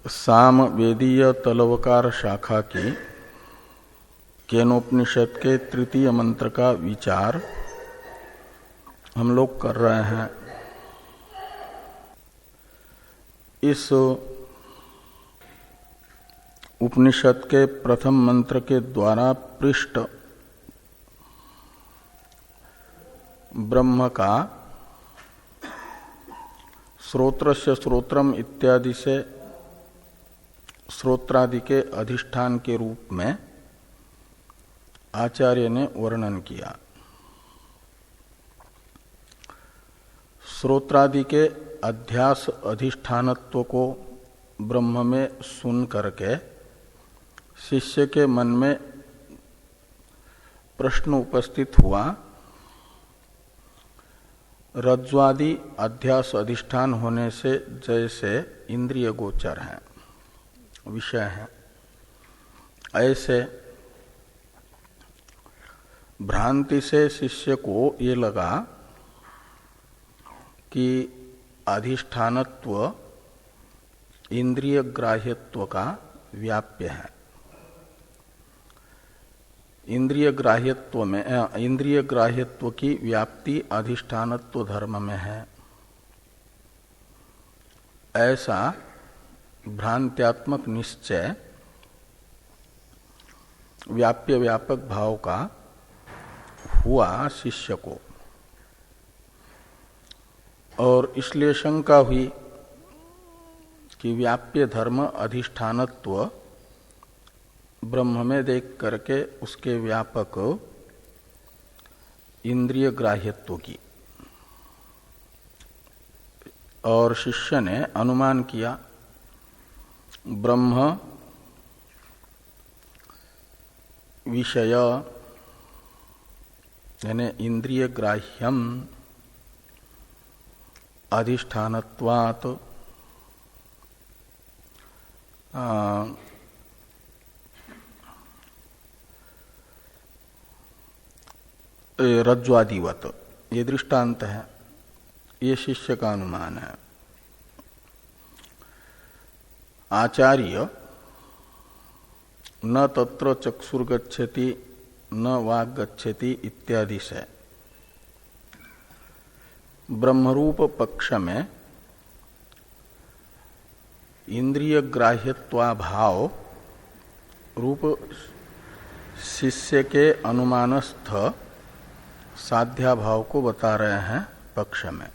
साम वेदीय तलवकार शाखा की केनोपनिषद के तृतीय मंत्र का विचार हम लोग कर रहे हैं। इस उपनिषद के प्रथम मंत्र के द्वारा पृष्ठ ब्रह्म का श्रोत्रस्य श्रोत्रम इत्यादि से श्रोत्रादि के अधिष्ठान के रूप में आचार्य ने वर्णन किया। श्रोत्रादि के अध्यास अधिष्ठानत्व को ब्रह्म में सुन करके शिष्य के मन में प्रश्न उपस्थित हुआ, रज्ज्वादि अध्यास अधिष्ठान होने से जैसे इंद्रिय गोचर हैं, विषय हैं, ऐसे भ्रांति से शिष्य को ये लगा कि अधिष्ठानत्व इंद्रिय ग्राह्यत्व का व्याप्य है। इंद्रिय ग्राह्यत्व की व्याप्ति अधिष्ठानत्व धर्म में है, ऐसा भ्रांत्यात्मक निश्चय व्याप्य व्यापक भाव का हुआ शिष्य को, और इसलिए शंका हुई कि व्याप्य धर्म अधिष्ठानत्व ब्रह्म में देख करके उसके व्यापक इंद्रिय ग्राह्यत्व की, और शिष्य ने अनुमान किया ब्रह्म विषय यानी इंद्रिय ग्राह्यम अधिष्ठानत्वात् रज्ज्वादिवत, ये दृष्टांत है, ये शिष्य का अनुमान है। आचार्य न तत्र चक्षुर्गच्छति न वाग गच्छति इत्यादि से ब्रह्मरूप पक्ष में इंद्रिय ग्राह्यत्वाभाव रूप शिष्य के अनुमानस्थ साध्याभाव को बता रहे हैं पक्ष में।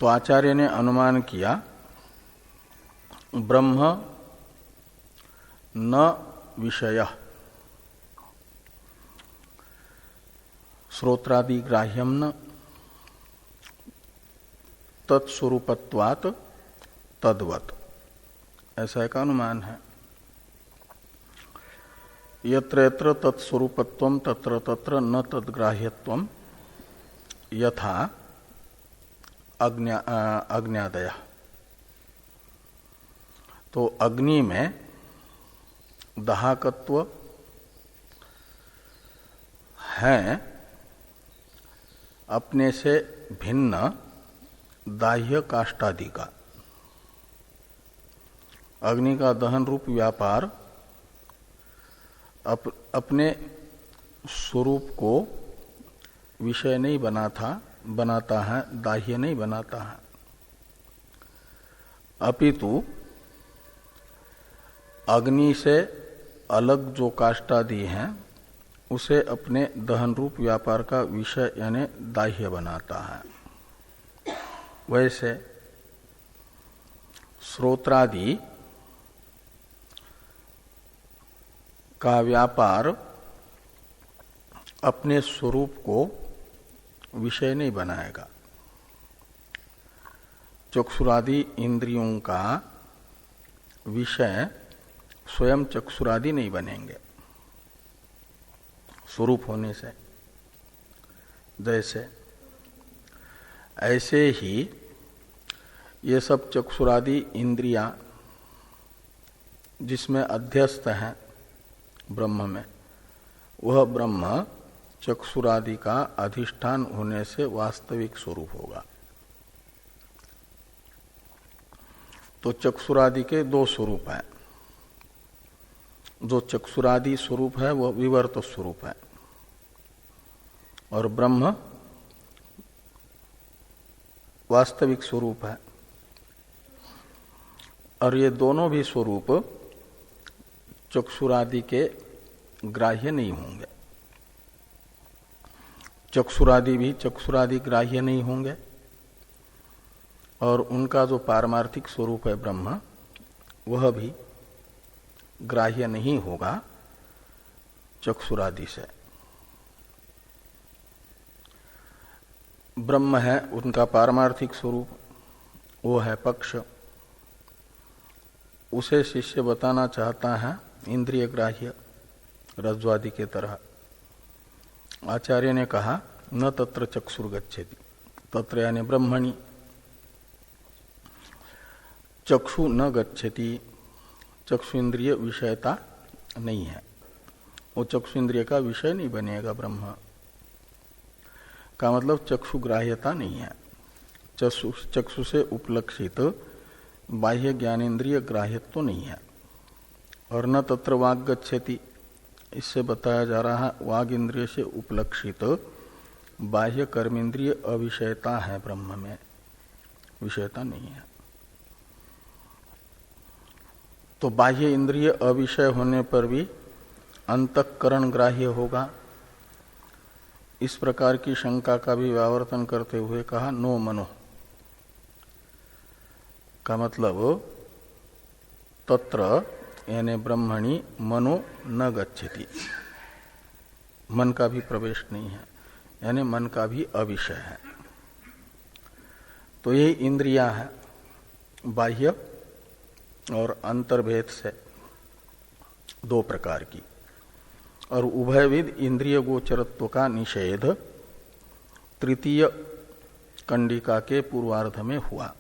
तो आचार्य ने अनुमान किया ब्रह्म न विषय श्रोत्रादि ग्राह्यम न तत्स्वरूपत्वात् तद्वत्, ऐसा एक अनुमान है। यत्र यत्र तत्स्वरूपत्वं तत्र तत्र न तद्ग्राह्यत्वं यथा अग्न्यादय। तो अग्नि में दाहकत्व है अपने से भिन्न दाह्य काष्ठादि का। अग्नि का दहन रूप व्यापार अपने स्वरूप को विषय नहीं बनाता है, दाह्य नहीं बनाता है, अपितु अग्नि से अलग जो काष्ठादि हैं उसे अपने दहन रूप व्यापार का विषय यानी दाह्य बनाता है। वैसे श्रोत्रादि का व्यापार अपने स्वरूप को विषय नहीं बनाएगा। चक्षुरादि इंद्रियों का विषय स्वयं चक्षुरादि नहीं बनेंगे स्वरूप होने से। जैसे ऐसे ही ये सब चक्षुरादि इंद्रियां जिसमें अध्यस्त हैं ब्रह्म में, वह ब्रह्म चक्षुरादि का अधिष्ठान होने से वास्तविक स्वरूप होगा। तो चक्षुरादि के दो स्वरूप है। जो चक्षुरादि स्वरूप है वह विवर्त स्वरूप है और ब्रह्म वास्तविक स्वरूप है। और ये दोनों भी स्वरूप चक्षुरादि के ग्राह्य नहीं होंगे। चक्षुरादि भी चक्षुरादि ग्राह्य नहीं होंगे और उनका जो पारमार्थिक स्वरूप है ब्रह्म वह भी ग्राह्य नहीं होगा चक्षुरादि से। ब्रह्म है उनका पारमार्थिक स्वरूप, वो है पक्ष। उसे शिष्य बताना चाहता है इंद्रिय ग्राह्य रज्ज्वादि के तरह। आचार्य ने कहा न तत्र चक्षुर्गच्छति, तत्र यानी ब्रह्मणि चक्षु न गच्छति, चक्षु इंद्रिय विषयता नहीं है, वो चक्षु इंद्रिय का विषय नहीं बनेगा। ब्रह्म का मतलब चक्षु ग्राह्यता नहीं है। चक्षु से उपलक्षित बाह्य ज्ञानेन्द्रिय ग्राह्यत्व तो नहीं है। और न तत्र वाग गच्छति, इससे बताया जा रहा है वाग इंद्रिय से उपलक्षित बाह्य कर्मेंद्रिय अविषयता है, ब्रह्म में विषयता नहीं है। तो बाह्य इंद्रिय अविषय होने पर भी अंतःकरण ग्राह्य होगा, इस प्रकार की शंका का भी व्यावर्तन करते हुए कहा नो मनो, का मतलब तत्र यानी ब्रह्मणि मनो न गच्छति, मन का भी प्रवेश नहीं है, यानी मन का भी अविषय है। तो ये इंद्रियां है बाह्य और अंतर्भेद से दो प्रकार की। और उभयविध इंद्रिय गोचरत्व का निषेध तृतीय कंडिका के पूर्वार्ध में हुआ।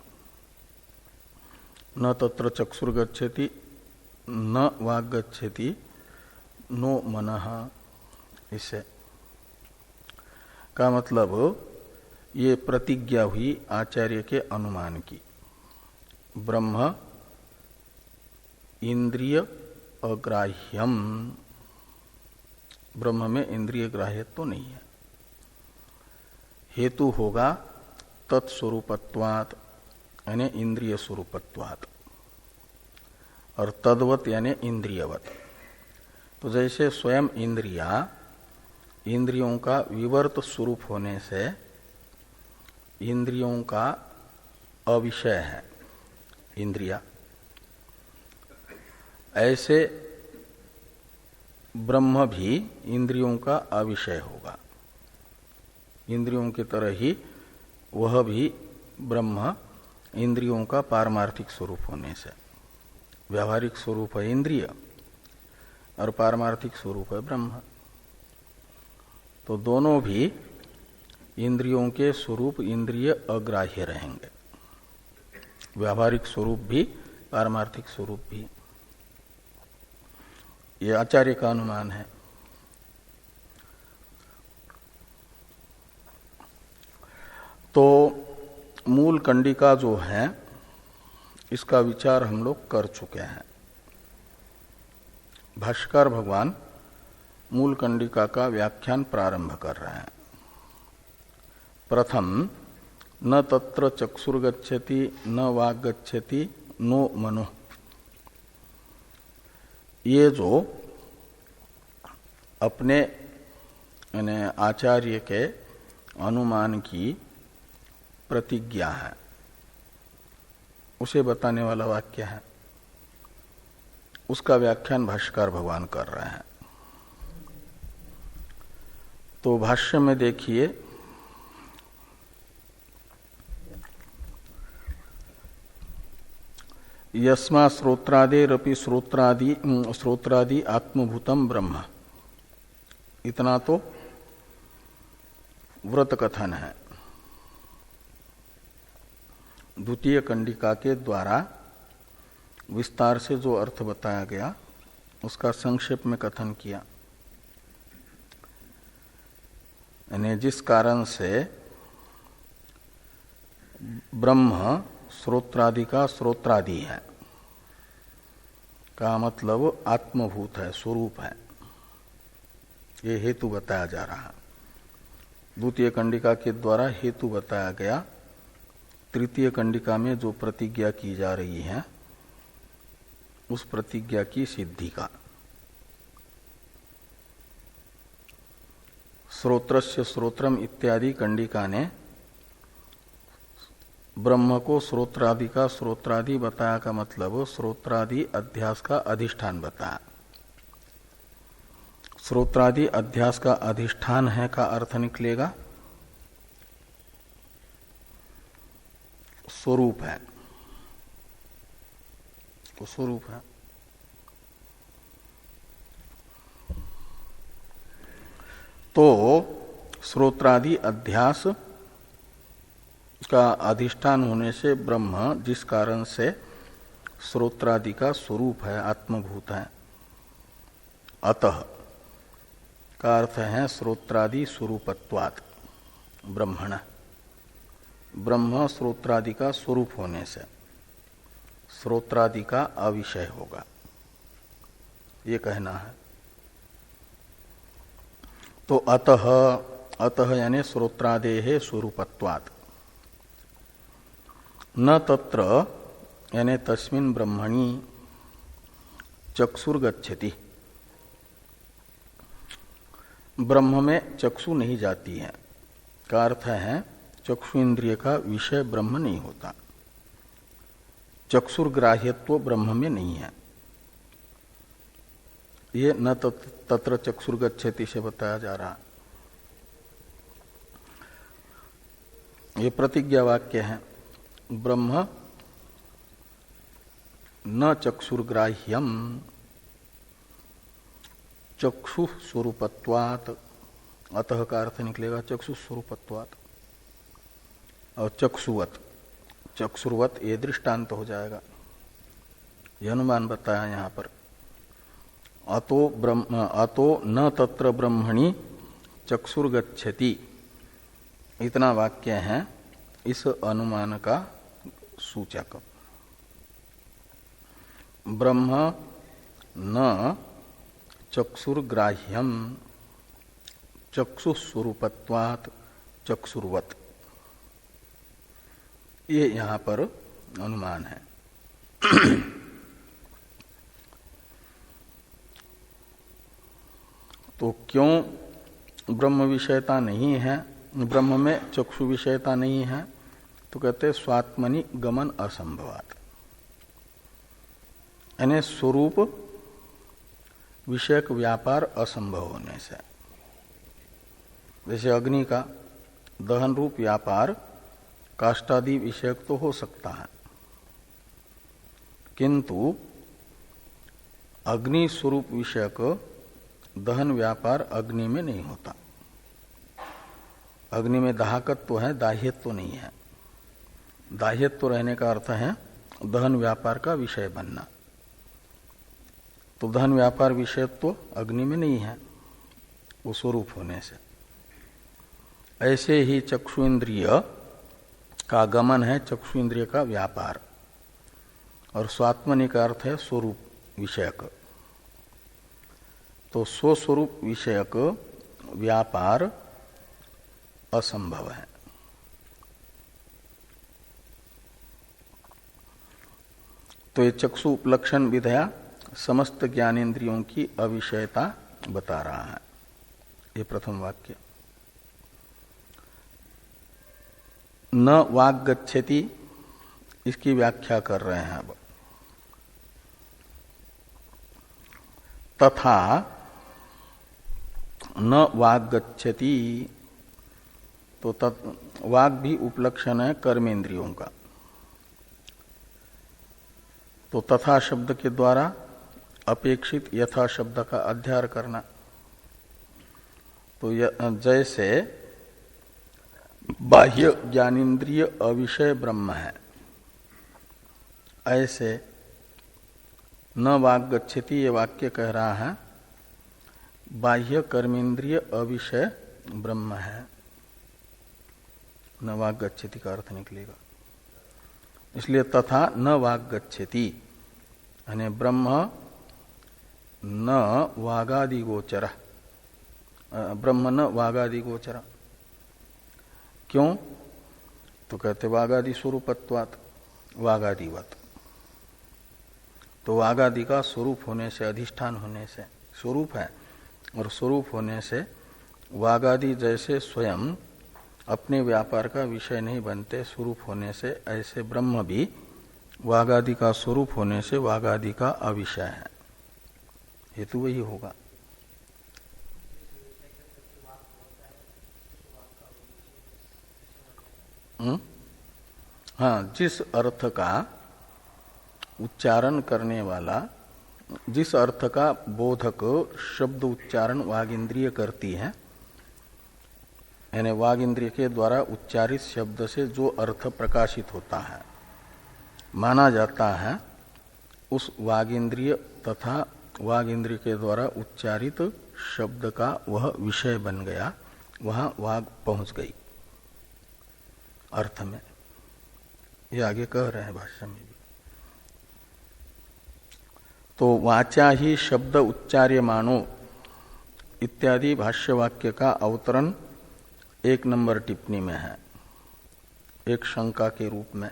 न तत्र चक्षुर्गच्छति न वाग गच्छति नो मनः, इससे का मतलब ये प्रतिज्ञा हुई आचार्य के अनुमान की। ब्रह्म इंद्रिय अग्राह्यम, ब्रह्म में इंद्रिय ग्राह्य तो नहीं है। हेतु होगा तत्स्वरूपत्वात् यानी इंद्रिय स्वरूपत्वात्, और तद्वत यानी इंद्रियवत। तो जैसे स्वयं इंद्रियों का विवर्त स्वरूप होने से इंद्रियों का अविषय है इंद्रिया, ऐसे ब्रह्म भी इंद्रियों का अविषय होगा। इंद्रियों की तरह ही वह भी ब्रह्म इंद्रियों का पारमार्थिक स्वरूप होने से, व्यावहारिक स्वरूप है इंद्रिय और पारमार्थिक स्वरूप है ब्रह्म। तो दोनों भी इंद्रियों के स्वरूप इंद्रिय अग्राह्य रहेंगे, व्यावहारिक स्वरूप भी पारमार्थिक स्वरूप भी। ये आचार्य का अनुमान है। तो मूल कंडिका जो है इसका विचार हम लोग कर चुके हैं। भाष्यकार भगवान मूल कंडिका का व्याख्यान प्रारंभ कर रहे हैं। प्रथम न तत्र चक्षुर्गच्छति न वाग गच्छति नो मनो, ये जो अपने यानी आचार्य के अनुमान की प्रतिज्ञा है उसे बताने वाला वाक्य है, उसका व्याख्यान भाष्यकार भगवान कर रहे हैं। तो भाष्य में देखिए यस्मा श्रोत्रादेरपि श्रोत्रादि आत्मभूतम ब्रह्म, इतना तो व्रत कथन है। द्वितीय कंडिका के द्वारा विस्तार से जो अर्थ बताया गया उसका संक्षेप में कथन किया। यानी जिस कारण से ब्रह्म श्रोत्रादि का श्रोत्रादि है का मतलब आत्मभूत है, स्वरूप है, ये हेतु बताया जा रहा। द्वितीय कंडिका के द्वारा हेतु बताया गया। तृतीय कंडिका में जो प्रतिज्ञा की जा रही है उस प्रतिज्ञा की सिद्धि का। श्रोत्रस्य श्रोत्रम इत्यादि कंडिका ने ब्रह्म को श्रोत्रादि का श्रोत्रादि बताया का मतलब श्रोत्रादि अध्यास का अधिष्ठान बताया। श्रोत्रादि अध्यास का अधिष्ठान है का अर्थ निकलेगा स्वरूप है, तो स्वरूप है। तो श्रोत्रादि अध्यास का अधिष्ठान होने से ब्रह्म जिस कारण से श्रोत्रादि का स्वरूप है, आत्मभूत है, अतः का अर्थ है श्रोत्रादि स्वरूपत्वात् ब्रह्मण, ब्रह्म श्रोत्रादि का स्वरूप होने से श्रोत्रादि का अविषय होगा, ये कहना है। तो अतः यानी श्रोत्रादेः स्वरूपत्वात् न तत्र यानी तस्मिन् ब्रह्मणि चक्षुर्गच्छति, ब्रह्म में चक्षु नहीं जाती है का अर्थ है चक्षु इंद्रिय का विषय ब्रह्म नहीं होता, चक्षुर्ग्राह्यत्व ब्रह्म में नहीं है। ये न तत्र चक्षुर्गच्छति से बताया जा रहा। ये प्रतिज्ञा वाक्य है। ब्रह्म न चक्षुर्ग्राह्यम चक्षु स्वरूपत्वात्, अतः का अर्थ निकलेगा चक्षु स्वरूपत्वात् और चक्षुवत, चक्षुर्वत ये दृष्टांत हो जाएगा। यह अनुमान बताया यहाँ पर। अतो न तत्र ब्रह्मणि चक्षुर्गच्छति, इतना वाक्य है इस अनुमान का सूचक। ब्रह्म न चक्षुर्ग्राह्यम चक्षुस्वरूपत्वात् चक्षुर्वत, ये यहां पर अनुमान है। तो क्यों ब्रह्म विषयता नहीं है, ब्रह्म में चक्षु विषयता नहीं है? तो कहते स्वात्मनि गमन असंभवात्, यानी स्वरूप विषयक व्यापार असंभव होने से। जैसे अग्नि का दहन रूप व्यापार काष्ठादि विषयक तो हो सकता है, किंतु अग्नि स्वरूप विषयक दहन व्यापार अग्नि में नहीं होता। अग्नि में दाहकत्व है, दाह्यत्व नहीं है। दाह्यत्व रहने का अर्थ है दहन व्यापार का विषय बनना, तो दहन व्यापार विषयत्व अग्नि में नहीं है वो स्वरूप होने से। ऐसे ही चक्षु इंद्रिय का गमन है चक्षु इंद्रिय का व्यापार, और स्वात्मनि का अर्थ है स्वरूप विषयक। तो स्वस्वरूप विषयक व्यापार असंभव है। तो ये चक्षु उपलक्षण विधया समस्त ज्ञानेन्द्रियों की अविषयता बता रहा है, ये प्रथम वाक्य। न वाग गच्छति, इसकी व्याख्या कर रहे हैं अब। तथा न वाग गच्छति, तो वाग भी उपलक्षण है कर्मेंद्रियों का। तो तथा शब्द के द्वारा अपेक्षित यथा शब्द का अध्यार करना। तो जैसे बाह्य ज्ञानेन्द्रिय अविषय ब्रह्म है, ऐसे न वाग गच्छति ये वाक्य कह रहा है बाह्य कर्मेंद्रिय अविषय ब्रह्म है। न वाग गच्छति का अर्थ निकलेगा। इसलिए तथा न वाग गच्छति, यानी ब्रह्म न वागादि गोचर, ब्रह्म न वागादि गोचर। क्यों? तो कहते वागादि स्वरूपत्वात्, वागादिवत। तो वागादि का स्वरूप होने से, अधिष्ठान होने से, स्वरूप है और स्वरूप होने से वागादि जैसे स्वयं अपने व्यापार का विषय नहीं बनते स्वरूप होने से, ऐसे ब्रह्म भी वागादि का स्वरूप होने से वागादि का अविषय है। हेतु वही होगा। हाँ, जिस अर्थ का उच्चारण करने वाला, जिस अर्थ का बोधक शब्द उच्चारण वाग इंद्रिय करती है, यानी वाग इंद्रिय के द्वारा उच्चारित शब्द से जो अर्थ प्रकाशित होता है, माना जाता है, उस वाग इंद्रिय तथा वाग इंद्रिय के द्वारा उच्चारित शब्द का वह विषय बन गया, वहां वाग पहुंच गई अर्थ में। ये आगे कह रहे हैं भाष्य में भी। तो वाचा ही शब्द उच्चार्यमाणो इत्यादि भाष्य वाक्य का अवतरण 1 नंबर टिप्पणी में है, एक शंका के रूप में।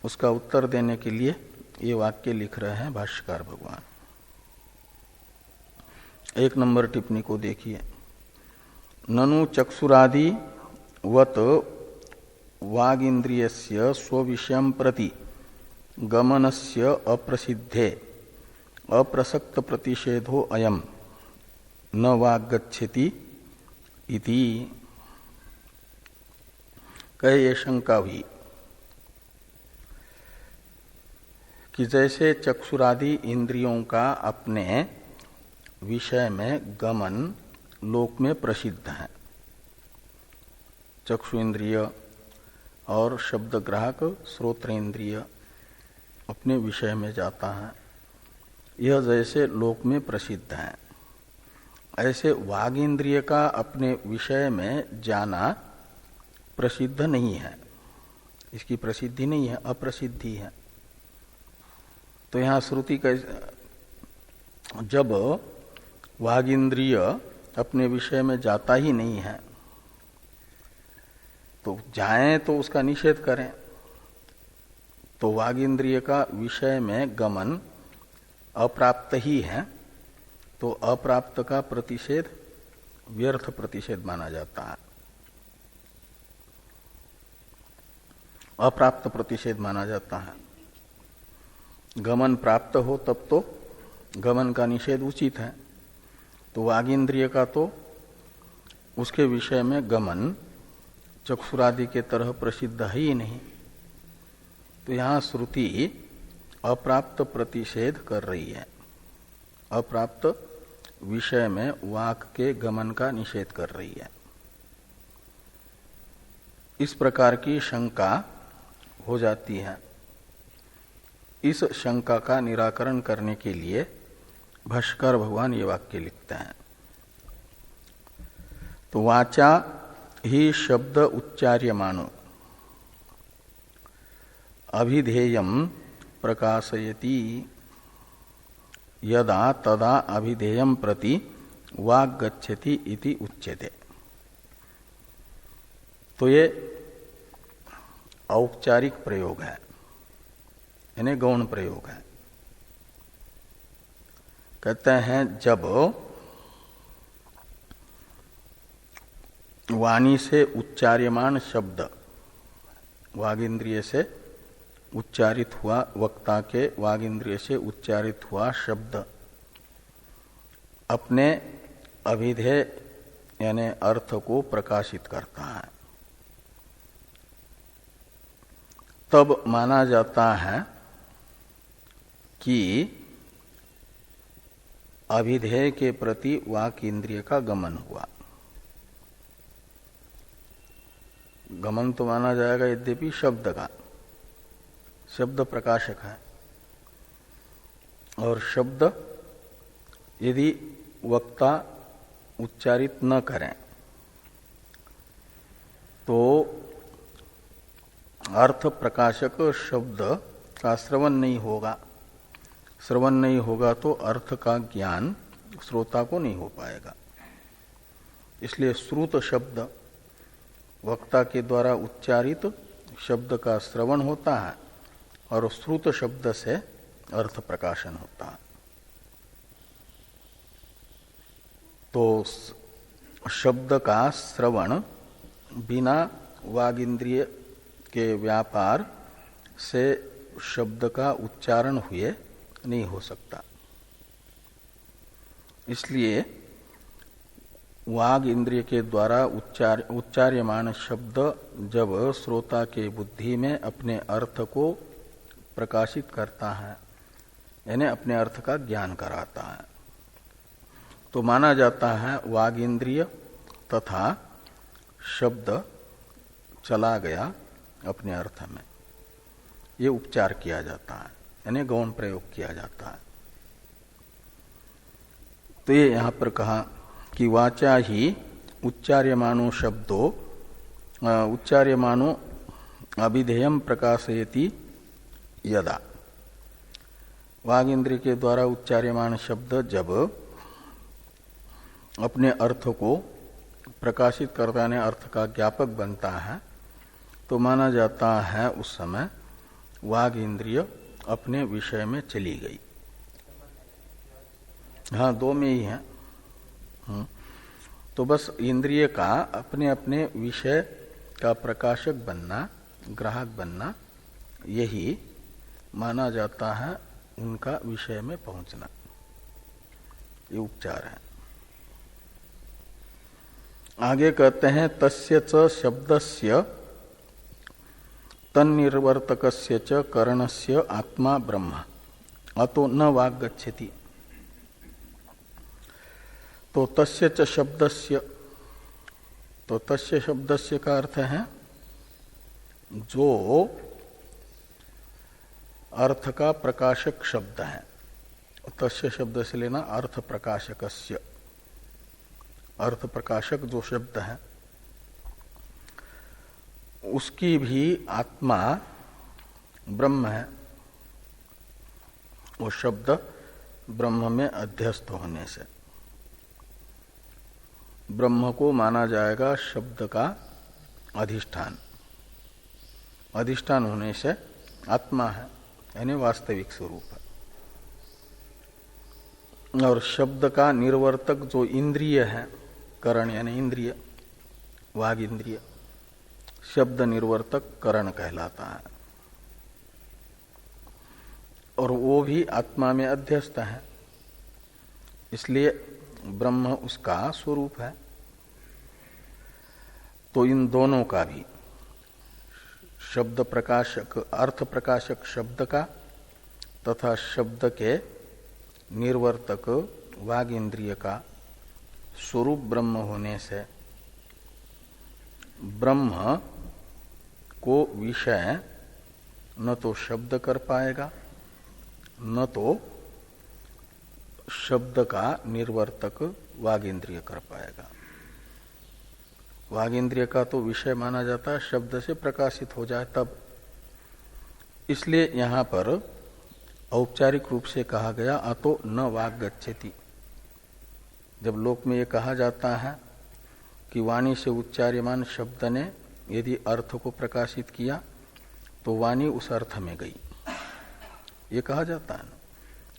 उसका उत्तर देने के लिए ये वाक्य लिख रहे हैं भाष्यकार भगवान। 1 नंबर टिप्पणी को देखिए। ननु चक्षुरादि वत वागिंद्रियस्य स्वविषयं प्रति गमनस्य अप्रसिद्धे अप्रसक्त प्रतिषेधो अयम न वागच्छति इति। कहे ये शंका हुई कि जैसे चक्षुरादि इंद्रियों का अपने विषय में गमन लोक में प्रसिद्ध है, चक्षु इंद्रिय और शब्द ग्राहक श्रोत्र इंद्रिय अपने विषय में जाता है, यह जैसे लोक में प्रसिद्ध है, ऐसे वाग इंद्रिय का अपने विषय में जाना प्रसिद्ध नहीं है, इसकी प्रसिद्धि नहीं है, अप्रसिद्धि है। तो यहाँ श्रुति का जब वाग इंद्रिय अपने विषय में जाता ही नहीं है तो जाएं तो उसका निषेध करें। तो वाग इंद्रिय का विषय में गमन अप्राप्त ही है, तो अप्राप्त का प्रतिषेध व्यर्थ प्रतिषेध माना जाता है, अप्राप्त प्रतिषेध माना जाता है। गमन प्राप्त हो तब तो गमन का निषेध उचित है। तो वाग इंद्रिय का तो उसके विषय में गमन चक्षुरादि के तरह प्रसिद्ध है ही नहीं। तो यहाँ श्रुति अप्राप्त प्रतिषेध कर रही है, अप्राप्त विषय में वाक के गमन का निषेध कर रही है। इस प्रकार की शंका हो जाती है। इस शंका का निराकरण करने के लिए भाष्यकार भगवान ये वाक्य लिखते हैं। तो वाचा ही शब्द उच्चार्यमानो अभिधेयम प्रकाशयति यदा तदा अभिधेयम प्रति वाग गच्छति इति उच्यते। तो ये औपचारिक प्रयोग है, यानी गौण प्रयोग है। कहते हैं जब वाणी से उच्चार्यमान शब्द, वागिंद्रिय से उच्चारित हुआ, वक्ता के वागिंद्रिय से उच्चारित हुआ शब्द अपने अभिधेय यानी अर्थ को प्रकाशित करता है, तब माना जाता है कि अभिधेय के प्रति वाक इंद्रिय का गमन हुआ। गमन तो माना जाएगा यद्यपि शब्द का, शब्द प्रकाशक है, और शब्द यदि वक्ता उच्चारित न करें तो अर्थ प्रकाशक शब्द का श्रवण नहीं होगा। श्रवण नहीं होगा तो अर्थ का ज्ञान श्रोता को नहीं हो पाएगा। इसलिए श्रुत शब्द वक्ता के द्वारा उच्चारित शब्द का श्रवण होता है और श्रुत शब्द से अर्थ प्रकाशन होता है। तो शब्द का श्रवण बिना वाग इंद्रिय के व्यापार से शब्द का उच्चारण हुए नहीं हो सकता। इसलिए वाग इंद्रिय के द्वारा उच्चार्यमान शब्द जब श्रोता के बुद्धि में अपने अर्थ को प्रकाशित करता है, यानी अपने अर्थ का ज्ञान कराता है, तो माना जाता है वाग इंद्रिय तथा शब्द चला गया अपने अर्थ में। ये उपचार किया जाता है, यानी गौण प्रयोग किया जाता है। तो ये यहां पर कहा कि वाचा ही उच्चार्यमानो शब्दो उच्चार्यमानो अभिधेयम प्रकाशयति यदा। वाग इंद्रिय के द्वारा उच्चार्यमान शब्द जब अपने अर्थ को प्रकाशित करता है, अर्थ का ज्ञापक बनता है, तो माना जाता है उस समय वाग इंद्रिय अपने विषय में चली गई। हाँ, दो में ही है। तो बस इंद्रिय का अपने अपने विषय का प्रकाशक बनना, ग्राहक बनना, यही माना जाता है उनका विषय में पहुंचना। ये उपचार है। आगे कहते हैं तस्य च शब्दस्य तन्निर्वर्तकस्य च करणस्य आत्मा ब्रह्म अतो न वाग गच्छति। तो तस्य च शब्दस्य, तो तस्य शब्दस्य का अर्थ है जो अर्थ का प्रकाशक शब्द है। तस्य शब्द से लेना अर्थ प्रकाशकस्य, अर्थ प्रकाशक जो शब्द है उसकी भी आत्मा ब्रह्म है। वो शब्द ब्रह्म में अध्यस्त होने से ब्रह्म को माना जाएगा शब्द का अधिष्ठान। अधिष्ठान होने से आत्मा है, यानी वास्तविक स्वरूप है। और शब्द का निर्वर्तक जो इंद्रिय है, करण यानी इंद्रिय, वाग इंद्रिय, शब्द निर्वर्तक करण कहलाता है। और वो भी आत्मा में अध्यस्त है, इसलिए ब्रह्म उसका स्वरूप है। तो इन दोनों का भी, शब्द प्रकाशक, अर्थ प्रकाशक शब्द का तथा शब्द के निर्वर्तक वाग इंद्रिय का स्वरूप ब्रह्म होने से ब्रह्म को विषय न तो शब्द कर पाएगा, न तो शब्द का निर्वर्तक वाग इंद्रिय कर पाएगा। वाग इंद्रिय का तो विषय माना जाता है शब्द से प्रकाशित हो जाए तब। इसलिए यहां पर औपचारिक रूप से कहा गया अतो न वाग गच्छति। जब लोक में ये कहा जाता है कि वाणी से उच्चार्यमान शब्द ने यदि अर्थ को प्रकाशित किया तो वाणी उस अर्थ में गई, ये कहा जाता है ना।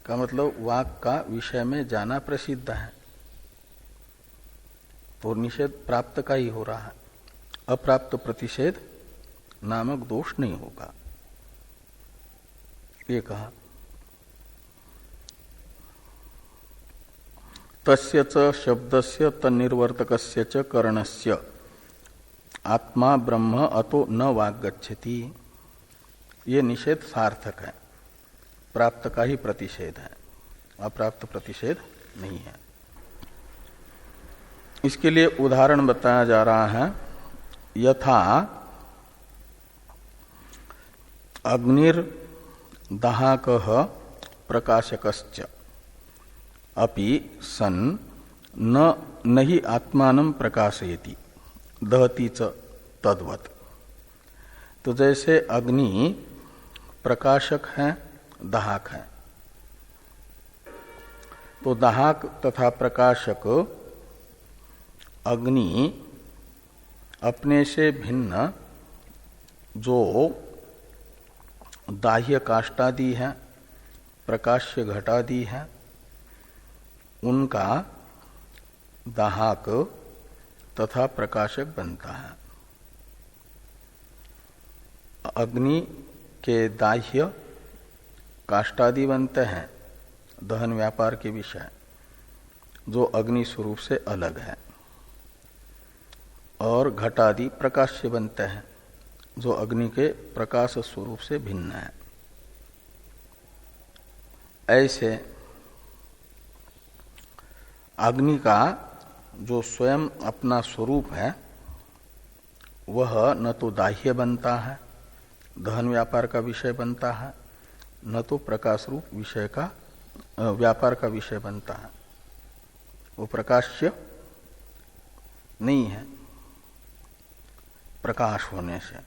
का मतलब वाक का विषय में जाना प्रसिद्ध है, तो निषेध प्राप्त का ही हो रहा है। अप्राप्त प्रतिषेध नामक दोष नहीं होगा, ये कहा। तस्य च शब्दस्य तन्निर्वर्तकस्य च करणस्य आत्मा ब्रह्म अतो न वाग गच्छति। ये निषेध सार्थक है, प्राप्त का ही प्रतिषेध है, अप्राप्त प्रतिषेध नहीं है। इसके लिए उदाहरण बताया जा रहा है, यथा अग्निर्दाहकः प्रकाशकश्च अपि सन न ही आत्मानं प्रकाशयति दहति च तद्वत्। तो जैसे अग्नि प्रकाशक है, दाहक है, तो दाहक तथा प्रकाशक अग्नि अपने से भिन्न जो दाह्य काष्ठादि है, प्रकाश्य घटादि है, उनका दाहक तथा प्रकाशक बनता है। अग्नि के दाह्य काष्ठादि बनते हैं दहन व्यापार के विषय, जो अग्नि स्वरूप से अलग है, और घटादि प्रकाश्य बनते हैं जो अग्नि के प्रकाश स्वरूप से भिन्न है। ऐसे अग्नि का जो स्वयं अपना स्वरूप है वह न तो दाह्य बनता है, दहन व्यापार का विषय बनता है, न तो प्रकाश रूप विषय का व्यापार का विषय बनता है। वो प्रकाश्य नहीं है प्रकाश होने से,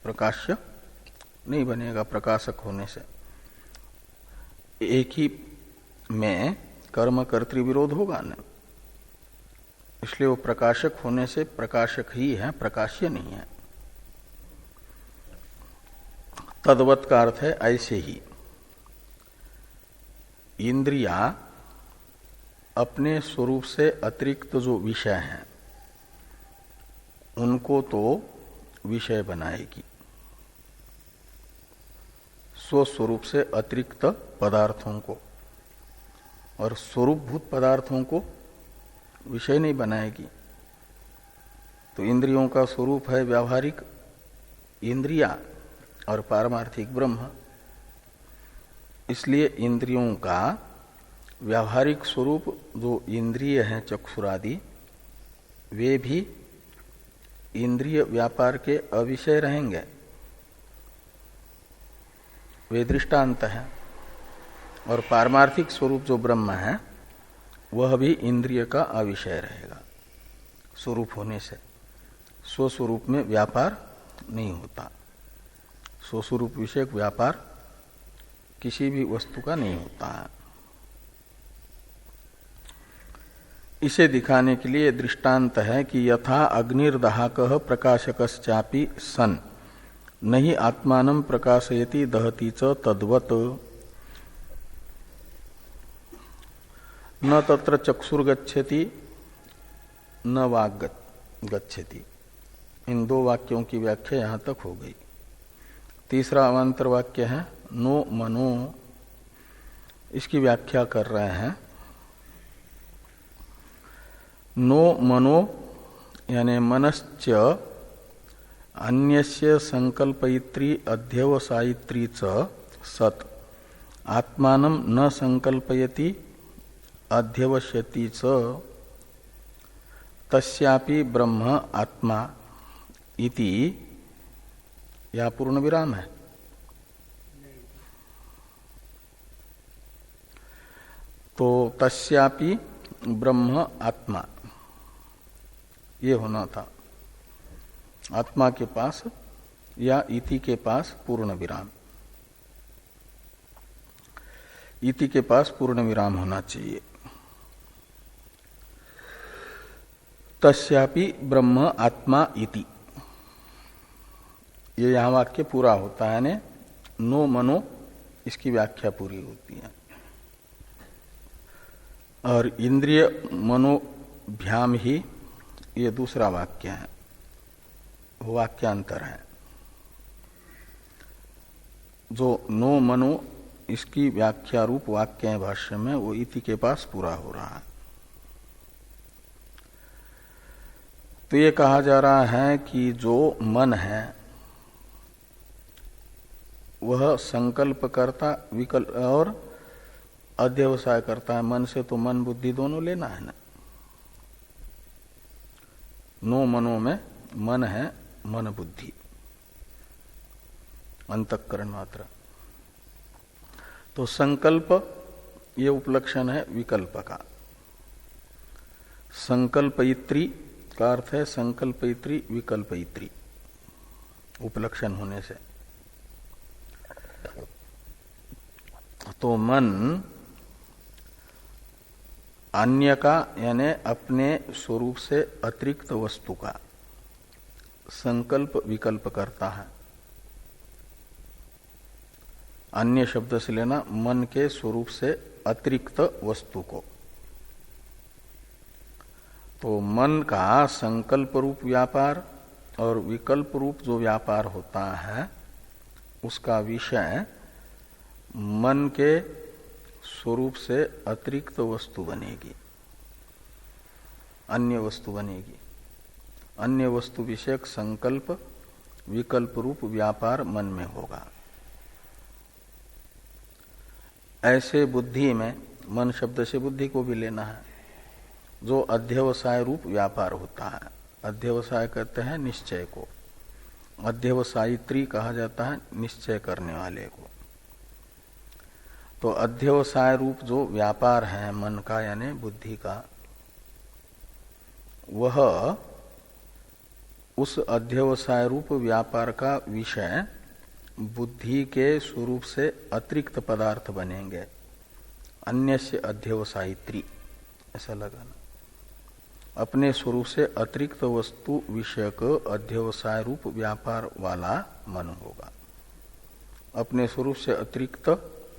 प्रकाश्य नहीं बनेगा प्रकाशक होने से। एक ही में कर्म कर्तृ विरोध होगा न, इसलिए वो प्रकाशक होने से प्रकाशक ही है, प्रकाश्य नहीं है। तद्वत का अर्थ है ऐसे ही इंद्रिया अपने स्वरूप से अतिरिक्त जो विषय हैं उनको तो विषय बनाएगी, स्वस्वरूप से अतिरिक्त पदार्थों को, और स्वरूपभूत पदार्थों को विषय नहीं बनाएगी। तो इंद्रियों का स्वरूप है व्यावहारिक इंद्रिया और पारमार्थिक ब्रह्म, इसलिए इंद्रियों का व्यावहारिक स्वरूप जो इंद्रिय हैं चक्षुरादि, वे भी इंद्रिय व्यापार के अविषय रहेंगे, वे दृष्टांत है। और पारमार्थिक स्वरूप जो ब्रह्म है वह भी इंद्रिय का अविषय रहेगा स्वरूप होने से। स्वस्वरूप में व्यापार नहीं होता, स्वस्वरूप विषयक व्यापार किसी भी वस्तु का नहीं होता है। इसे दिखाने के लिए दृष्टांत है कि यथा अग्निर्दाहकः प्रकाशकश्चापि सन नहीं आत्मानं प्रकाशयति दहति च तद्वत् न तत्र चक्षुर्गच्छति न वाक् गच्छति। इन दो वाक्यों की व्याख्या यहां तक हो गई। तीसरा अवान्तर वाक्य है नो मनो, इसकी व्याख्या कर रहे हैं। नो मनो यानी मनश्च अन्यस्य संकल्पयित्री अध्यवसायित्री च सत् आत्मानं न संकल्पयति अध्यवश्यति च तस्यापि ब्रह्म आत्मा इति, या पूर्ण विराम है। तो तस्यापि ब्रह्म आत्मा ये होना था, आत्मा के पास या इति के पास पूर्ण विराम, इति के पास पूर्ण विराम होना चाहिए। तस्यापि ब्रह्म आत्मा इति, ये यहां वाक्य पूरा होता है ने नो मनो, इसकी व्याख्या पूरी होती है। और इंद्रिय मनोभ्याम ही ये दूसरा वाक्य है, वाक्यांतर है। जो नो मनो इसकी व्याख्या रूप वाक्य है भाष्य में, वो इति के पास पूरा हो रहा है। तो ये कहा जा रहा है कि जो मन है वह संकल्प करता विकल्प और अध्यवसाय करता है। मन से तो मन बुद्धि दोनों लेना है ना। नो मनो में मन है, मन बुद्धि अंतःकरण मात्र। तो संकल्प ये उपलक्षण है विकल्प का। संकल्पयित्री का अर्थ है संकल्पयित्री विकल्पयित्री, उपलक्षण होने से। तो मन अन्य का यानी अपने स्वरूप से अतिरिक्त वस्तु का संकल्प विकल्प करता है। अन्य शब्द से लेना मन के स्वरूप से अतिरिक्त वस्तु को। तो मन का संकल्प रूप व्यापार और विकल्प रूप जो व्यापार होता है उसका विषय मन के स्वरूप से अतिरिक्त वस्तु बनेगी, अन्य वस्तु बनेगी। अन्य वस्तु विषयक संकल्प विकल्प रूप व्यापार मन में होगा। ऐसे बुद्धि में, मन शब्द से बुद्धि को भी लेना है, जो अध्यवसाय रूप व्यापार होता है। अध्यवसाय कहते हैं निश्चय को, अध्यवसायित्री कहा जाता है निश्चय करने वाले को। तो अध्यवसाय रूप जो व्यापार है मन का यानी बुद्धि का, वह उस अध्यवसाय रूप व्यापार का विषय बुद्धि के स्वरूप से अतिरिक्त पदार्थ बनेंगे। अन्य से अध्यवसायित्री ऐसा लगाना। अपने स्वरूप से अतिरिक्त वस्तु विषयक अध्यवसाय रूप व्यापार वाला मन होगा। अपने स्वरूप से अतिरिक्त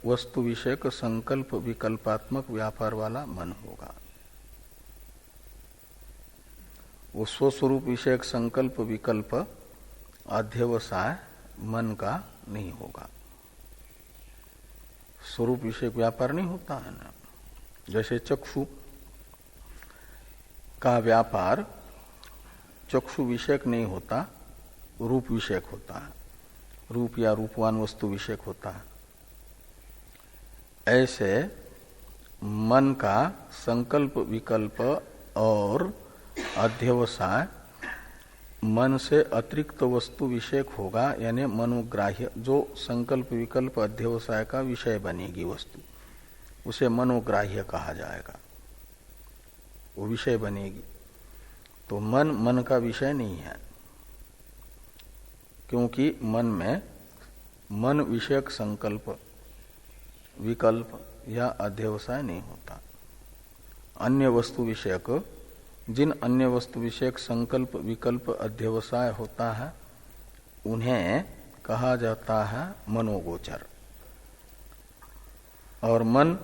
वस्तु विषयक संकल्प विकल्पात्मक व्यापार वाला मन होगा। वो स्वस्वरूप विषयक संकल्प विकल्प अध्यवसाय मन का नहीं होगा। स्वरूप विषयक व्यापार नहीं होता है ना। जैसे चक्षु का व्यापार चक्षु विषयक नहीं होता, रूप विषयक होता है, रूप या रूपवान वस्तु विषयक होता है। ऐसे मन का संकल्प विकल्प और अध्यवसाय मन से अतिरिक्त वस्तु विषयक होगा, यानी मनोग्राह्य। जो संकल्प विकल्प अध्यवसाय का विषय बनेगी वस्तु, उसे मनोग्राह्य कहा जाएगा, वो विषय बनेगी। तो मन का विषय नहीं है, क्योंकि मन में मन विषयक संकल्प विकल्प या अध्यवसाय नहीं होता। अन्य वस्तु विषयक, जिन अन्य वस्तु विषयक संकल्प विकल्प अध्यवसाय होता है उन्हें कहा जाता है मनोगोचर। और मन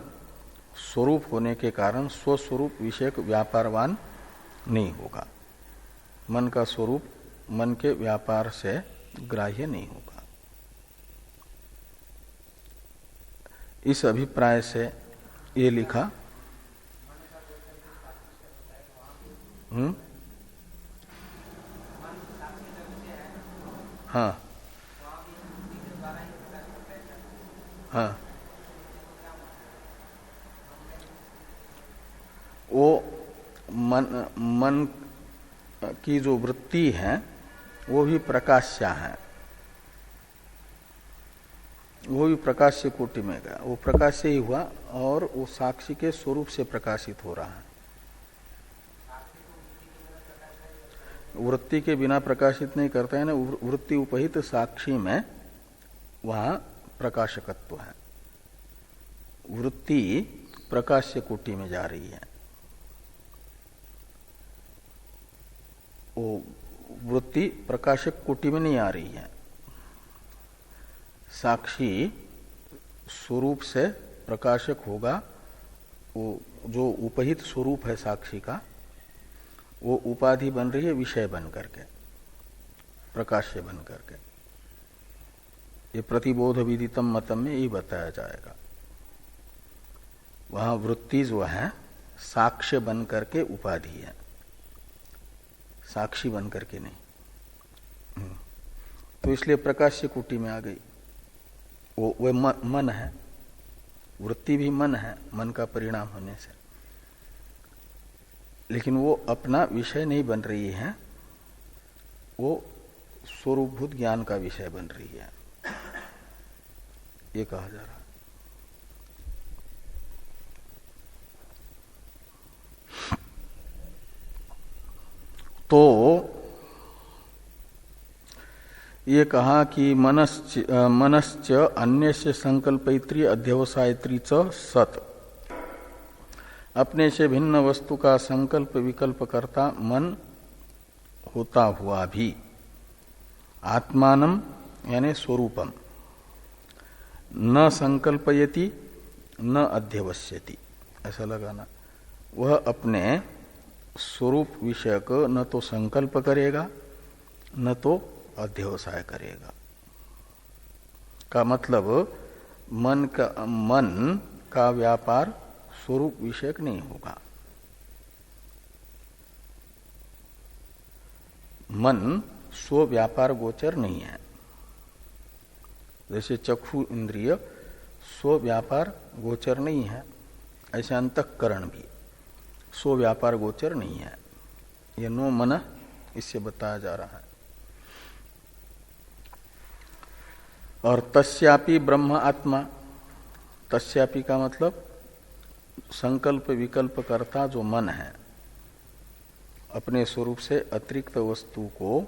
स्वरूप होने के कारण स्वस्वरूप विषयक व्यापारवान नहीं होगा। मन का स्वरूप मन के व्यापार से ग्राह्य नहीं होगा। इस अभिप्राय से ये लिखा। हाँ हाँ, वो मन की जो वृत्ति है वो भी प्रकाश्य है, वो भी प्रकाश्य कोटि में गया। वो प्रकाश्य ही हुआ और वो साक्षी के स्वरूप से प्रकाशित हो रहा है। वृत्ति के बिना प्रकाशित नहीं करता है ना। वृत्ति उपहित साक्षी में वहां प्रकाशकत्व है। वृत्ति प्रकाश्य कोटि में जा रही है। वो वृत्ति प्रकाशक कोटि में नहीं आ रही है। साक्षी स्वरूप से प्रकाशक होगा। वो जो उपहित स्वरूप है साक्षी का, वो उपाधि बन रही है विषय बन करके, प्रकाश्य बन करके। ये प्रतिबोध विदितम मतम में ये बताया जाएगा। वहां वृत्ति जो है साक्ष्य बन करके उपाधि है, साक्षी बन करके नहीं। तो इसलिए प्रकाश्य कोटि में आ गई। वो मन है, वृत्ति भी मन है, मन का परिणाम होने से। लेकिन वो अपना विषय नहीं बन रही है, वो स्वरूपभूत ज्ञान का विषय बन रही है, ये कहा जा रहा है। तो ये कहा कि मनश्च अन्यस्य संकल्पयित्री अध्यवसायत्री च सत, अपने से भिन्न वस्तु का संकल्प विकल्प करता मन होता हुआ भी आत्मानम यानी स्वरूपम न संकल्पयति न अध्यवस्यति, ऐसा लगाना। वह अपने स्वरूप विषयक न तो संकल्प करेगा न तो अध्यवसाय करेगा। का मतलब मन का व्यापार स्वरूप विषयक नहीं होगा। मन स्व व्यापार गोचर नहीं है। जैसे चक्षु इंद्रिय स्व व्यापार गोचर नहीं है, ऐसे अंतःकरण भी स्व व्यापार गोचर नहीं है। ये नो मन इससे बताया जा रहा है। और तस्यापि ब्रह्म आत्मा, तस्यापि का मतलब संकल्प विकल्प करता जो मन है, अपने स्वरूप से अतिरिक्त वस्तु को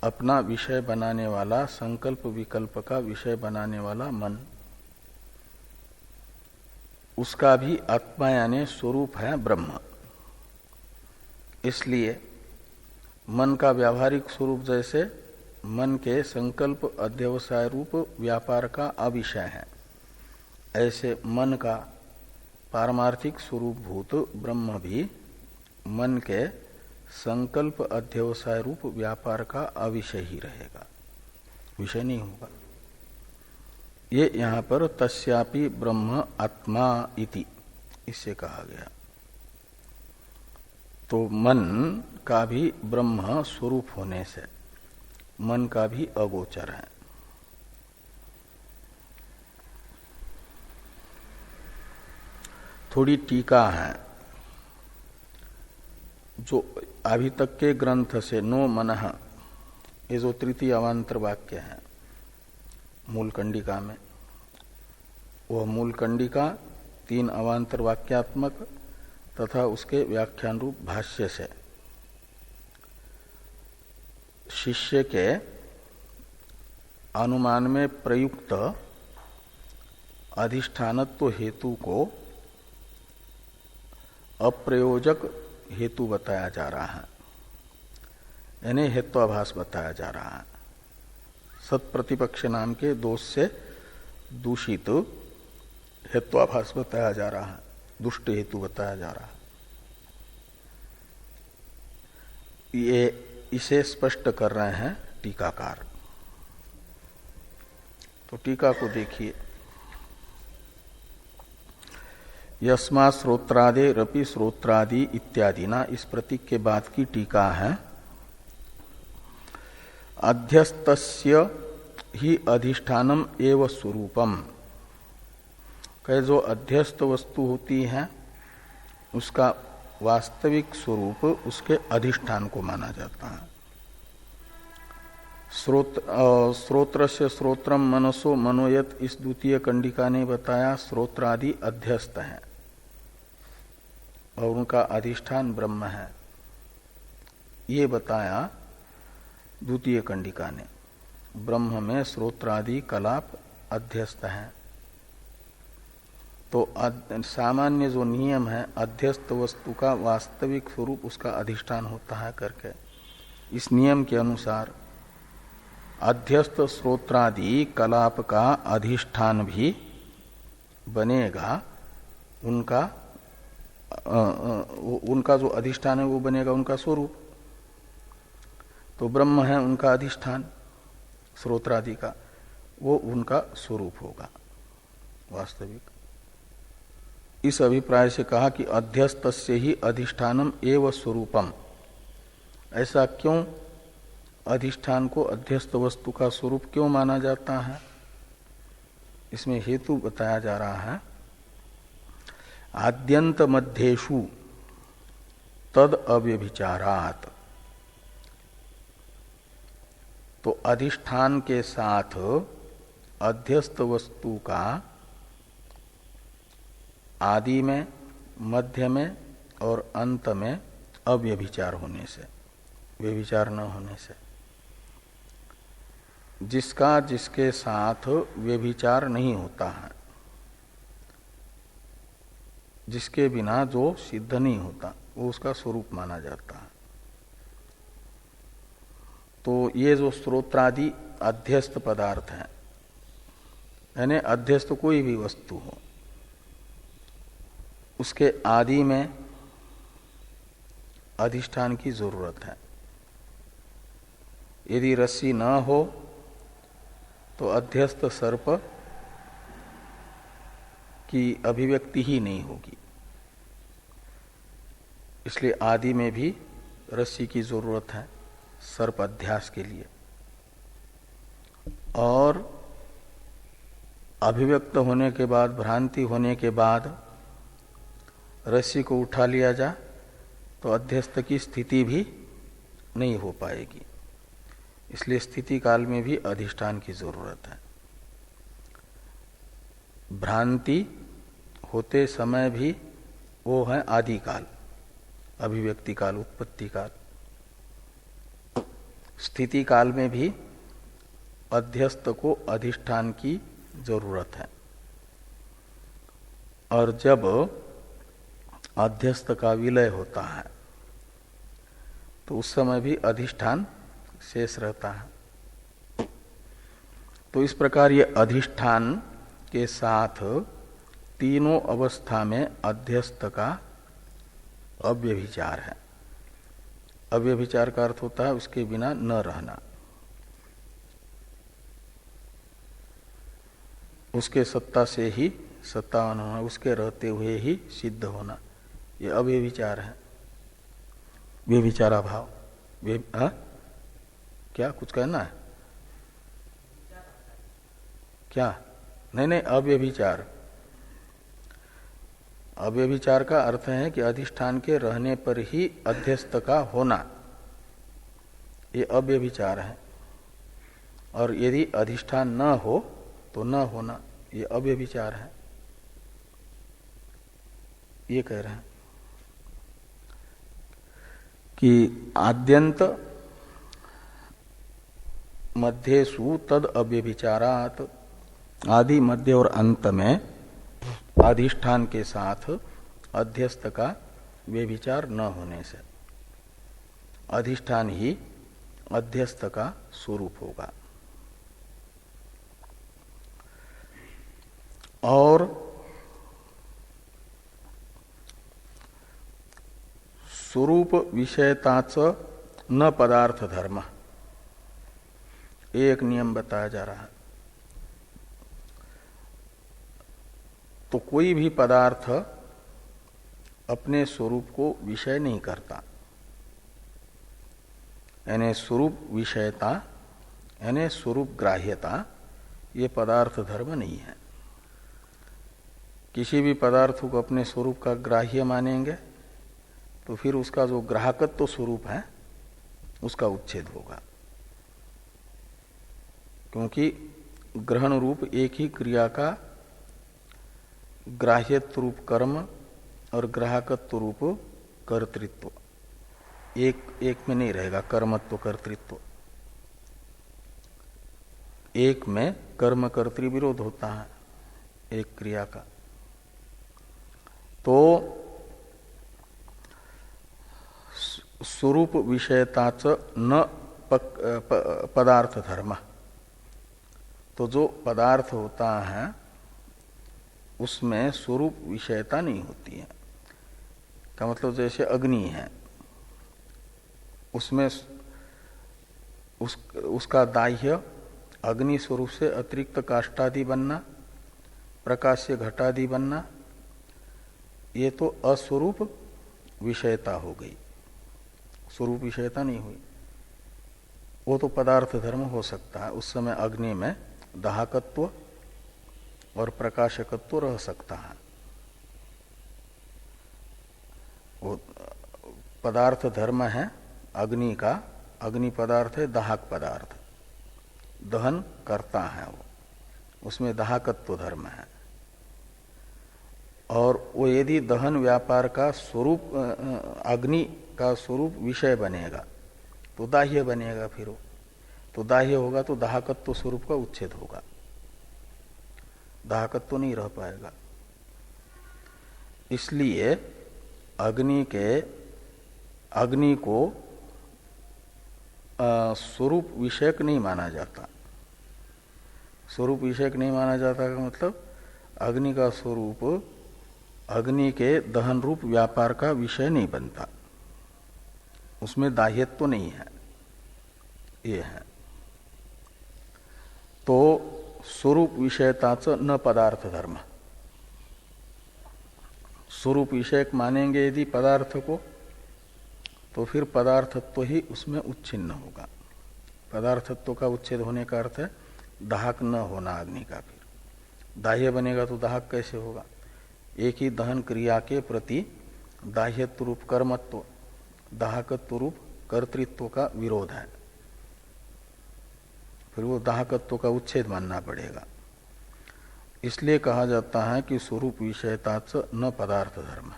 अपना विषय बनाने वाला, संकल्प विकल्प का विषय बनाने वाला मन, उसका भी आत्मा यानी स्वरूप है ब्रह्म। इसलिए मन का व्यावहारिक स्वरूप जैसे मन के संकल्प अध्यवसाय रूप व्यापार का अविषय है, ऐसे मन का पारमार्थिक स्वरूप भूत ब्रह्म भी मन के संकल्प अध्यवसाय रूप व्यापार का अविषय ही रहेगा, विषय नहीं होगा। ये यहां पर तस्यापि ब्रह्म आत्मा इति इससे कहा गया। तो मन का भी ब्रह्म स्वरूप होने से मन का भी अगोचर है। थोड़ी टीका है जो अभी तक के ग्रंथ से नो मनः, ये जो तृतीय अवान्तर वाक्य है मूल कंडिका में, वह मूल कंडिका 3 अवान्तर वाक्यात्मक तथा उसके व्याख्यान रूप भाष्य से शिष्य के अनुमान में प्रयुक्त अधिष्ठानत्व हेतु को अप्रयोजक हेतु बताया जा रहा है, यानी हेत्वाभास बताया जा रहा है। सत्प्रतिपक्ष नाम के दोष से दूषित हेत्वाभास बताया जा रहा है, दुष्ट हेतु बताया जा रहा है। ये इसे स्पष्ट कर रहे हैं टीकाकार। तो टीका को देखिए। यस्मा श्रोत्रादे रपि श्रोत्रादि इत्यादि ना, इस प्रतीक के बाद की टीका है। अध्यस्तस्य ही अधिष्ठानम एव स्वरूपम, कहे जो अध्यस्त वस्तु होती है उसका वास्तविक स्वरूप उसके अधिष्ठान को माना जाता है। श्रोत्र से श्रोत्रम मनसो मनोयत, इस द्वितीय कंडिका ने बताया श्रोत्रादि अध्यस्त है और उनका अधिष्ठान ब्रह्म है, ये बताया द्वितीय कंडिका ने। ब्रह्म में श्रोत्रादि कलाप अध्यस्त है। तो सामान्य जो नियम है अध्यस्त वस्तु का वास्तविक स्वरूप उसका अधिष्ठान होता है करके, इस नियम के अनुसार अध्यस्त श्रोत्रादि कलाप का अधिष्ठान भी बनेगा, उनका जो अधिष्ठान है वो बनेगा उनका स्वरूप। तो ब्रह्म है उनका अधिष्ठान श्रोत्रादि का, वो उनका स्वरूप होगा वास्तविक। इस अभिप्राय से कहा कि अध्यस्तस्य ही अधिष्ठानम एव स्वरूपम। ऐसा क्यों अधिष्ठान को अध्यस्त वस्तु का स्वरूप क्यों माना जाता है, इसमें हेतु बताया जा रहा है। आद्यंत मध्येषु तद अव्यभिचारात्, तो अधिष्ठान के साथ अध्यस्त वस्तु का आदि में, मध्य में और अंत में अव्यभिचार होने से, व्यभिचार न होने से, जिसका जिसके साथ व्यभिचार नहीं होता है, जिसके बिना जो सिद्ध नहीं होता, वो उसका स्वरूप माना जाता है। तो ये जो स्रोत्रादि अध्यस्त पदार्थ हैं, यानी अध्यस्त कोई भी वस्तु हो, उसके आदि में अधिष्ठान की जरूरत है। यदि रस्सी न हो तो अध्यस्त सर्प की अभिव्यक्ति ही नहीं होगी। इसलिए आदि में भी रस्सी की जरूरत है सर्प अध्यास के लिए। और अभिव्यक्त होने के बाद, भ्रांति होने के बाद रस्सी को उठा लिया जा तो अध्यस्त की स्थिति भी नहीं हो पाएगी। इसलिए स्थिति काल में भी अधिष्ठान की जरूरत है। भ्रांति होते समय भी वो है आदि काल, अभिव्यक्ति काल, उत्पत्ति काल। स्थिति काल में भी अध्यस्त को अधिष्ठान की जरूरत है। और जब अध्यस्त का विलय होता है तो उस समय भी अधिष्ठान शेष रहता है। तो इस प्रकार ये अधिष्ठान के साथ तीनों अवस्था में अध्यस्त का अव्यभिचार है। अव्यभिचार का अर्थ होता है उसके बिना न रहना, उसके सत्ता से ही सत्तावान होना, उसके रहते हुए ही सिद्ध होना, ये अव्यभिचार है। व्यभिचारा भाव। क्या कुछ कहना है? क्या? नहीं, अव्यभिचार। अव्यभिचार का अर्थ है कि अधिष्ठान के रहने पर ही अध्यस्त का होना, ये अव्यभिचार है। और यदि अधिष्ठान न हो तो न होना, ये अव्यभिचार है। ये कह रहे हैं कि आद्यंत मध्यसु तद अव्यभिचारात, आदि मध्य और अंत में अधिष्ठान के साथ अध्यस्त का व्यभिचार न होने से अधिष्ठान ही अध्यस्त का स्वरूप होगा। और स्वरूप विषयताच न पदार्थ धर्म, एक नियम बताया जा रहा है। तो कोई भी पदार्थ अपने स्वरूप को विषय नहीं करता, यानी स्वरूप विषयता यानी स्वरूप ग्राह्यता, ये पदार्थ धर्म नहीं है। किसी भी पदार्थ को अपने स्वरूप का ग्राह्य मानेंगे तो फिर उसका जो ग्राहकत्व स्वरूप है उसका उच्छेद होगा, क्योंकि ग्रहण रूप एक ही क्रिया का ग्राह्यत्व रूप कर्म और ग्राहकत्व रूप कर्तृत्व एक में नहीं रहेगा। कर्मत्व कर्तृत्व एक में कर्म कर्तृ विरोध होता है एक क्रिया का। तो स्वरूप विषयताच न पदार्थ धर्म, तो जो पदार्थ होता है उसमें स्वरूप विषयता नहीं होती है। का मतलब जैसे अग्नि है, उसमें उसका दाह्य अग्नि स्वरूप से अतिरिक्त काष्ठादि बनना, प्रकाश से घटादि बनना, ये तो अस्वरूप विषयता हो गई, स्वरूप विषयता नहीं हुई। वो तो पदार्थ धर्म हो सकता है, उस समय अग्नि में दाहकत्व और प्रकाशकत्व रह सकता है। वो पदार्थ धर्म है अग्नि का, अग्नि पदार्थ है दाहक पदार्थ, दहन करता है वो, उसमें दाहकत्व धर्म है। और वो यदि दहन व्यापार का स्वरूप अग्नि का स्वरूप विषय बनेगा तो दाह्य बनेगा फिर वो, तो दाह्य होगा तो दाहकत्व स्वरूप का उच्छेद होगा, दाहकत्व नहीं रह पाएगा। इसलिए अग्नि को स्वरूप विषयक नहीं माना जाता। स्वरूप विषयक नहीं माना जाता का मतलब अग्नि का स्वरूप अग्नि के दहन रूप व्यापार का विषय नहीं बनता, उसमें दाह्यत्व तो नहीं है, ये है। तो स्वरूप विषयताच न पदार्थ धर्म, स्वरूप विषयक मानेंगे यदि पदार्थ को तो फिर पदार्थत्व ही उसमें उच्छिन्न होगा। पदार्थत्व का उच्छेद होने का अर्थ है दाहक न होना अग्नि का, फिर दाह्य बनेगा तो दाहक कैसे होगा। एक ही दहन क्रिया के प्रति दाह्यत्व रूप कर्मत्व, दाहकत्व रूप कर्तृत्व का विरोध है, फिर वो दाहकत्व का उच्छेद मानना पड़ेगा। इसलिए कहा जाता है कि स्वरूप विषयताच न पदार्थ धर्म।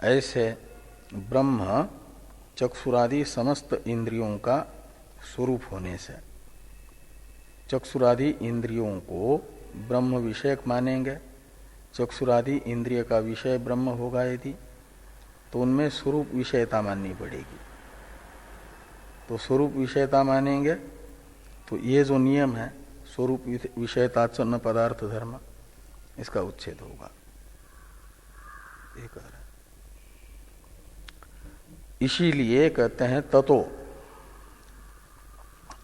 ऐसे ब्रह्म चक्षुरादि समस्त इंद्रियों का स्वरूप होने से चक्षुरादि इंद्रियों को ब्रह्म विषयक मानेंगे। चक्षुरादि इंद्रिय का विषय ब्रह्म होगा यदि, तो उनमें स्वरूप विषयता माननी पड़ेगी। तो स्वरूप विषयता मानेंगे तो ये जो नियम है स्वरूप विषयताच न पदार्थ धर्म, इसका उच्छेद होगा। एक इसीलिए कहते हैं ततो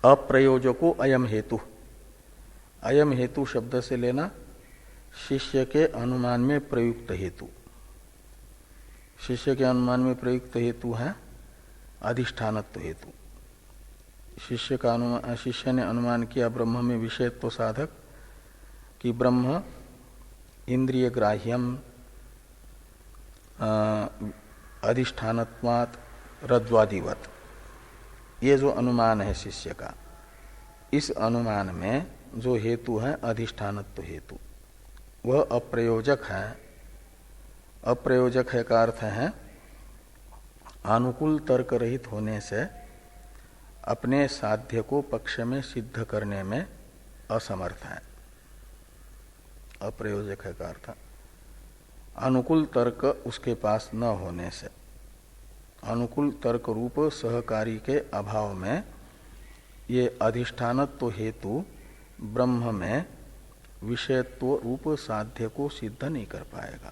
अप्रयोजको अयम हेतु। अयम हेतु शब्द से लेना शिष्य के अनुमान में प्रयुक्त हेतु। शिष्य के अनुमान में प्रयुक्त हेतु है अधिष्ठानत्व हेतु। शिष्य ने अनुमान किया ब्रह्म में विषयत्व साधक कि ब्रह्म इंद्रिय ग्राह्यम अधिष्ठानत्वात् रज्ज्वादिवत, ये जो अनुमान है शिष्य का, इस अनुमान में जो हेतु है अधिष्ठानत्व हेतु वह अप्रयोजक है। अप्रयोजक है का अर्थ है अनुकूल तर्क रहित होने से अपने साध्य को पक्ष में सिद्ध करने में असमर्थ है। अप्रयोजक है का अर्थ अनुकूल तर्क उसके पास न होने से, अनुकूल तर्क रूप सहकारी के अभाव में ये अधिष्ठानत्व हेतु ब्रह्म में विषयत्व रूप साध्य को सिद्ध नहीं कर पाएगा,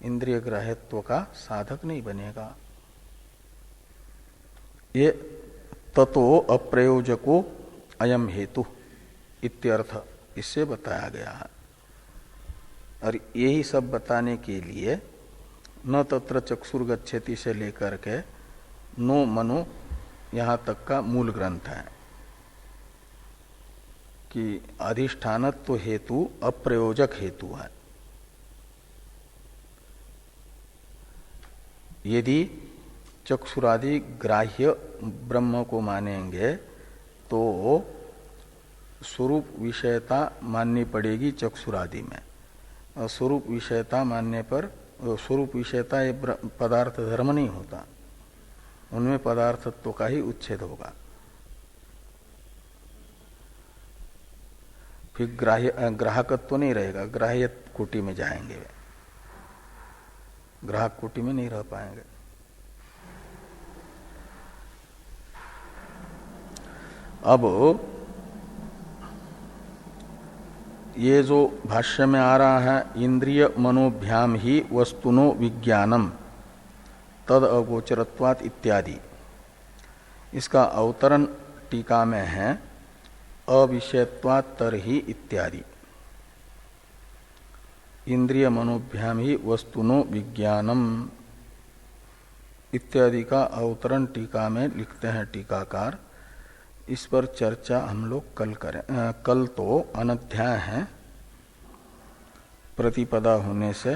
इंद्रिय ग्राह्यत्व का साधक नहीं बनेगा। ये ततो अप्रयोजको अयम हेतु इत्यर्थ इससे बताया गया है। और यही सब बताने के लिए न तत्र चक्षुर्गच्छति से लेकर के नो मनो यहाँ तक का मूल ग्रंथ है कि अधिष्ठानत्व हेतु अप्रयोजक हेतु है। यदि चक्षुरादि ग्राह्य ब्रह्म को मानेंगे तो स्वरूप विषयता माननी पड़ेगी चक्षुरादि में। और स्वरूप विषयता मानने पर स्वरूप विषयता ये पदार्थ धर्म नहीं होता, उनमें पदार्थत्व का ही उच्छेद होगा। फिर ग्राहकत्व नहीं रहेगा, ग्राह्य कोटि में जाएंगे वे, ग्राहक कोटि में नहीं रह पाएंगे। अब ये जो भाष्य में आ रहा है इंद्रिय मनोभ्याम ही वस्तुनो विज्ञानम तद अगोचरत्वात् इत्यादि, इसका अवतरण टीका में है अविषयत्वात् तरहि इत्यादि। इंद्रिय मनोभ्याम ही वस्तुनो विज्ञानम इत्यादि का अवतरण टीका में लिखते हैं टीकाकार। इस पर चर्चा हम लोग कल करें। कल तो अनध्याय है, प्रतिपदा होने से